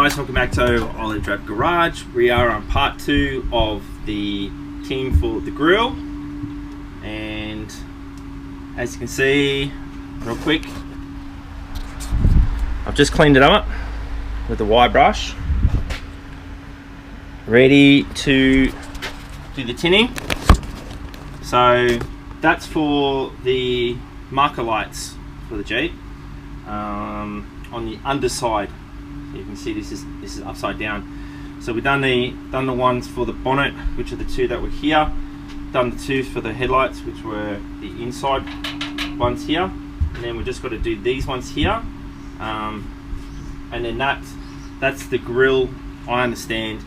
guys, welcome back to Drab Garage. We are on part 2 of the team for the grill, and as you can see, real quick, I've just cleaned it up with the wire brush, ready to do the tinning. So that's for the marker lights for the Jeep on the underside. You can see this is upside down. So we've done the ones for the bonnet, which are the 2 that were here. Done the 2 for the headlights, which were the inside ones here. And then we've just got to do these ones here. And then that's the grill, I understand,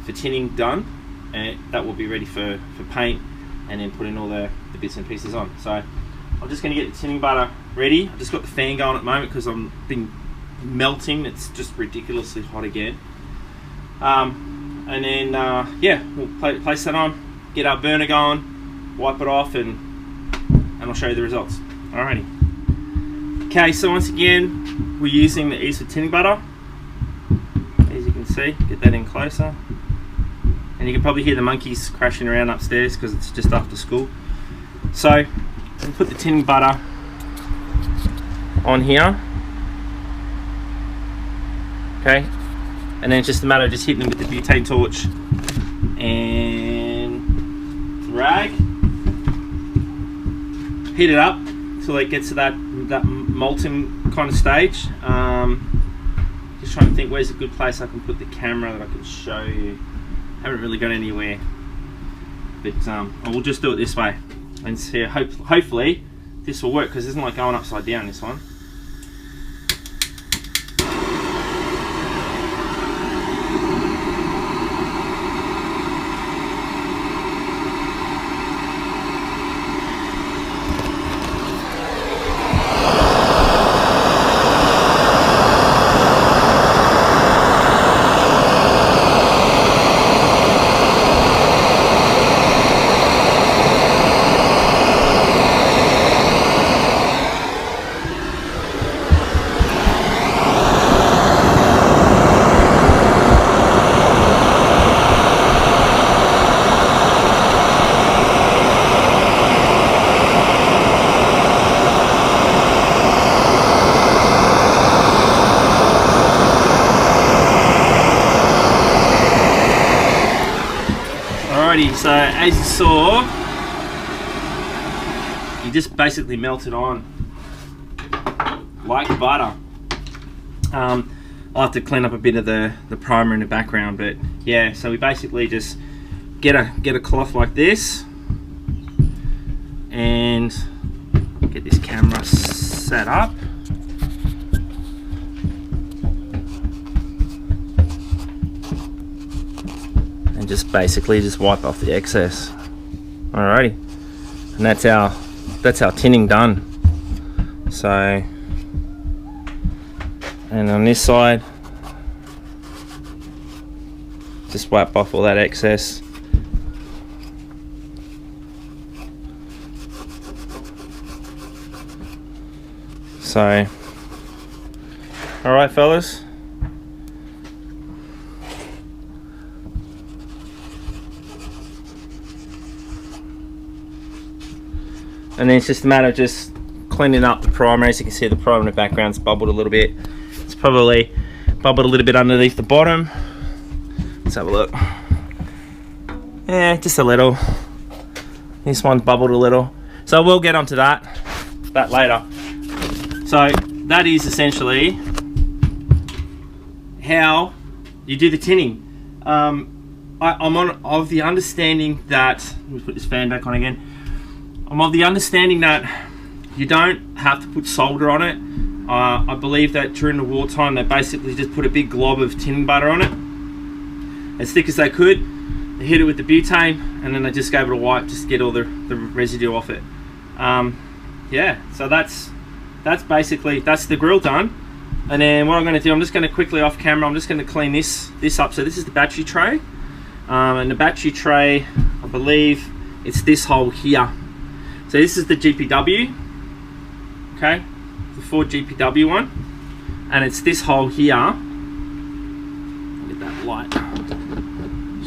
for tinning done. And that will be ready for paint and then putting all the bits and pieces on. So I'm just going to get the tinning butter ready. I've just got the fan going at the moment because I've been melting. It's just ridiculously hot again. And then yeah, we'll place that on, get our burner going, wipe it off, and I'll show you the results. Alrighty. Okay, so once again, we're using the Eastwood tinning butter. As you can see, get that in closer. And you can probably hear the monkeys crashing around upstairs because it's just after school. So we'll put the tinning butter on here. Okay, and then it's just a matter of just hitting them with the butane torch and rag. Heat it up till it gets to that molten kind of stage. Just trying to think where's a good place I can put the camera that I can show you. Haven't really got anywhere, but I will just do it this way and see. Hopefully this will work because it isn't like going upside down, this one. So as you saw, you just basically melt it on like butter. I'll have to clean up a bit of the primer in the background, but yeah, so we basically just get a cloth like this and get this camera set up. And just basically just wipe off the excess. Alrighty, and that's our tinning done. So, and on this side, just wipe off all that excess. So, alright fellas. And then it's just a matter of just cleaning up the primer. As you can see, the primer in the background's bubbled a little bit. It's probably bubbled a little bit underneath the bottom. Let's have a look. Yeah, just a little. This one's bubbled a little. So we'll get onto that later. So that is essentially how you do the tinning. I'm of the understanding that, let me put this fan back on again. I'm of the understanding that you don't have to put solder on it. I believe that during the wartime they basically just put a big glob of tinning butter on it, as thick as they could. They hit it with the butane and then they just gave it a wipe just to get all the residue off it. Yeah, so that's basically the grill done. And then what I'm going to do, I'm just going to quickly off camera, I'm just going to clean this up. So this is the battery tray, and the battery tray, I believe it's this hole here. So this is the GPW, okay, the Ford GPW one, and it's this hole here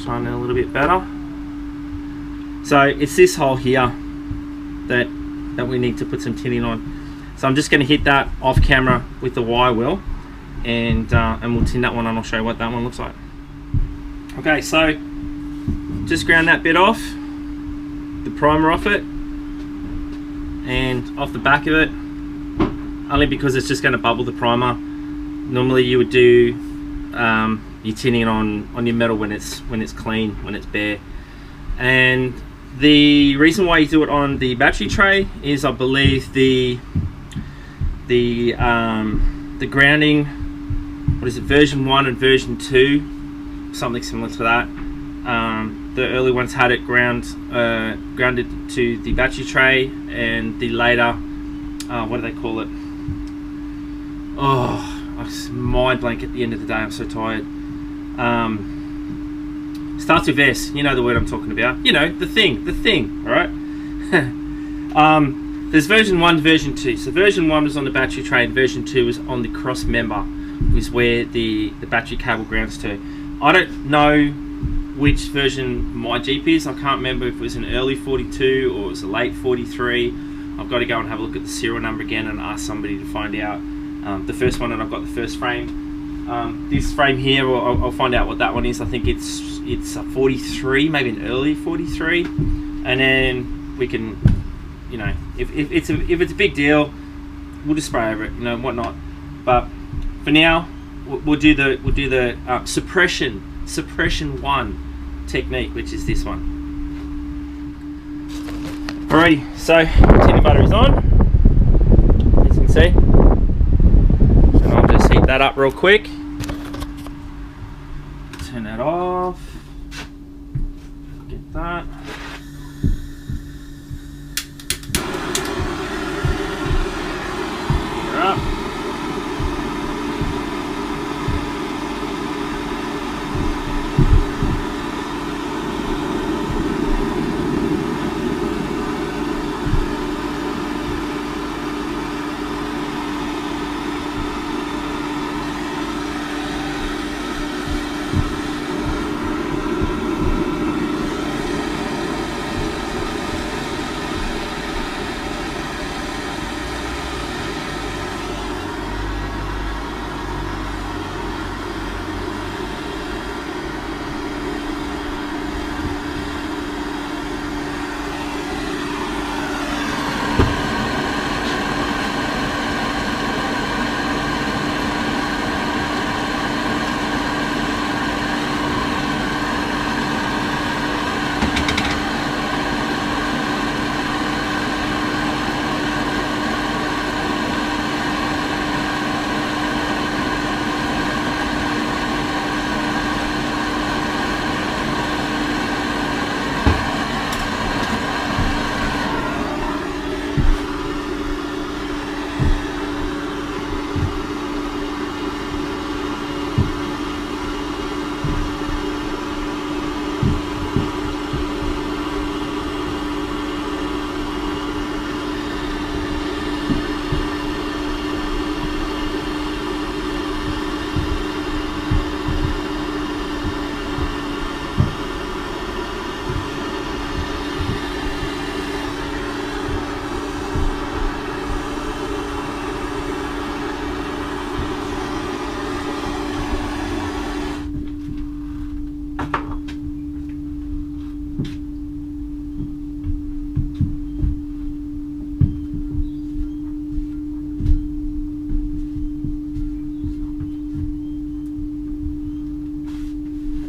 shine in a little bit better. So it's this hole here that we need to put some tinning on. So I'm just going to hit that off camera with the wire wheel, and we'll tin that one and I'll show you what that one looks like. Okay, so just ground that bit off, the primer off it and off the back of it, only because it's just going to bubble the primer. Normally you would do your tinning on your metal when it's clean, when it's bare. And the reason why you do it on the battery tray is, I believe, the grounding, what is it, version 1 and version 2, something similar to that. The early ones had it grounded to the battery tray, and the later, what do they call it? Oh, I just mind blank at the end of the day. I'm so tired. Starts with S. You know the word I'm talking about. You know, the thing. All right. There's version 1 to version 2. So version 1 was on the battery tray, and version 2 was on the cross member, is where the battery cable grounds to. I don't know which version my Jeep is. I can't remember if it was an early 42 or it was a late 43. I've got to go and have a look at the serial number again and ask somebody to find out. The first one, and I've got the first frame. This frame here, I'll find out what that one is. I think it's a 43, maybe an early 43, and then we can, you know, if it's a big deal, we'll just spray over it, you know, whatnot. But for now, we'll do the suppression 1 technique, which is this one. Alrighty, so tinting battery's on, as you can see, and I'll just heat that up real quick. Turn that off. Get that. Heat her up.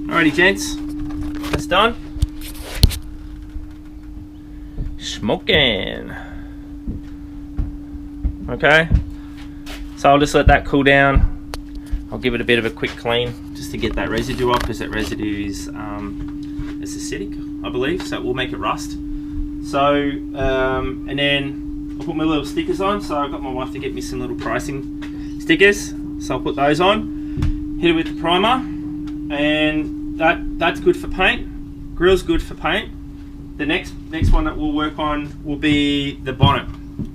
Alrighty, gents, that's done. Smoking. Okay, so I'll just let that cool down. I'll give it a bit of a quick clean just to get that residue off, because that residue is it's acidic, I believe, so it will make it rust. So and then I'll put my little stickers on. So I got my wife to get me some little pricing stickers, so I'll put those on, hit it with the primer, and that's good for paint. Grill's good for paint. The next one that we'll work on will be the bonnet.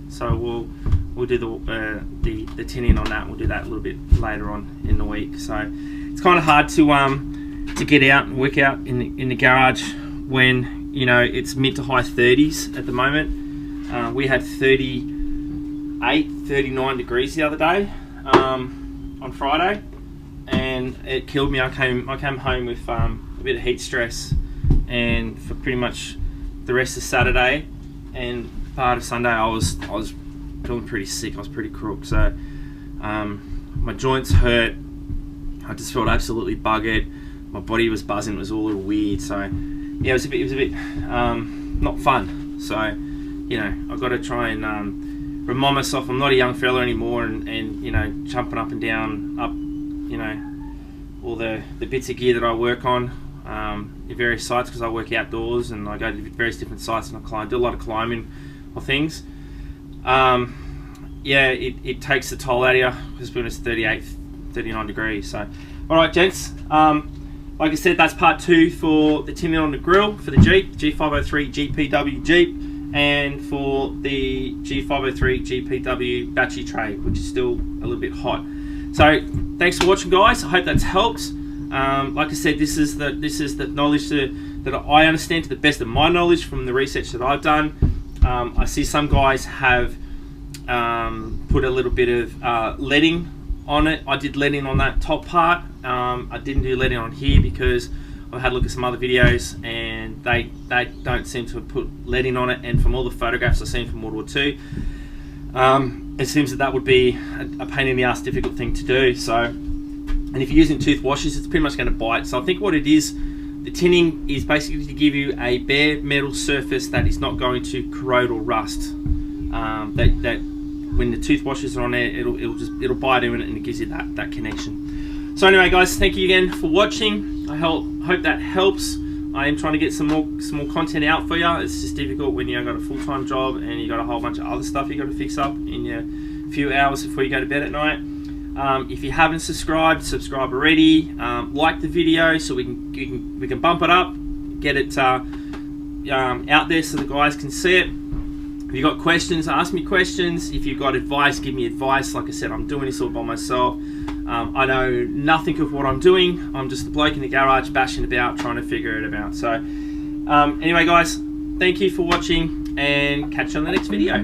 So we'll do the tinning on that. We'll do that a little bit later on in the week. So it's kind of hard to to get out and work out in the garage when, you know, it's mid to high 30s at the moment. We had 38, 39 degrees the other day on Friday, and it killed me. I came home with a bit of heat stress, and for pretty much the rest of Saturday and part of Sunday I was feeling pretty sick. I was pretty crook, so my joints hurt. I just felt absolutely buggered. My body was buzzing. It was all a little weird. So yeah, it was a bit not fun. So, you know, I've got to try and remind myself I'm not a young fella anymore, and you know, jumping up and down, up, you know, all the bits of gear that I work on at various sites, because I work outdoors and I go to various different sites and I do a lot of climbing of things. Yeah, it takes the toll out of you, because when it's 38, 39 degrees. So, all right, gents. Like I said, that's part 2 for the tinning on the grill for the Jeep, G503 GPW Jeep, and for the G503 GPW battery tray, which is still a little bit hot. So, thanks for watching, guys. I hope that's helped. Like I said, this is the knowledge that I understand to the best of my knowledge from the research that I've done. I see some guys have put a little bit of leading on it. I did leading on that top part. I didn't do leading on here because I've had a look at some other videos and they don't seem to have put leading on it, and from all the photographs I've seen from World War II, it seems that would be a pain in the ass, difficult thing to do. So, and if you're using tooth washes, it's pretty much going to bite. So I think what it is, the tinning is basically to give you a bare metal surface that is not going to corrode or rust. That when the tooth washes are on there, it'll bite in it, and it gives you that connection. So anyway, guys, thank you again for watching. I hope that helps. I am trying to get some more content out for you. It's just difficult when you've got a full-time job and you got a whole bunch of other stuff you got to fix up in your few hours before you go to bed at night. If you haven't subscribed, subscribe already. Like the video so we can bump it up, get it out there so the guys can see it. If you've got questions, ask me questions. If you've got advice, give me advice. Like I said, I'm doing this all by myself. I know nothing of what I'm doing. I'm just the bloke in the garage bashing about, trying to figure it out. So anyway, guys, thank you for watching, and catch you on the next video.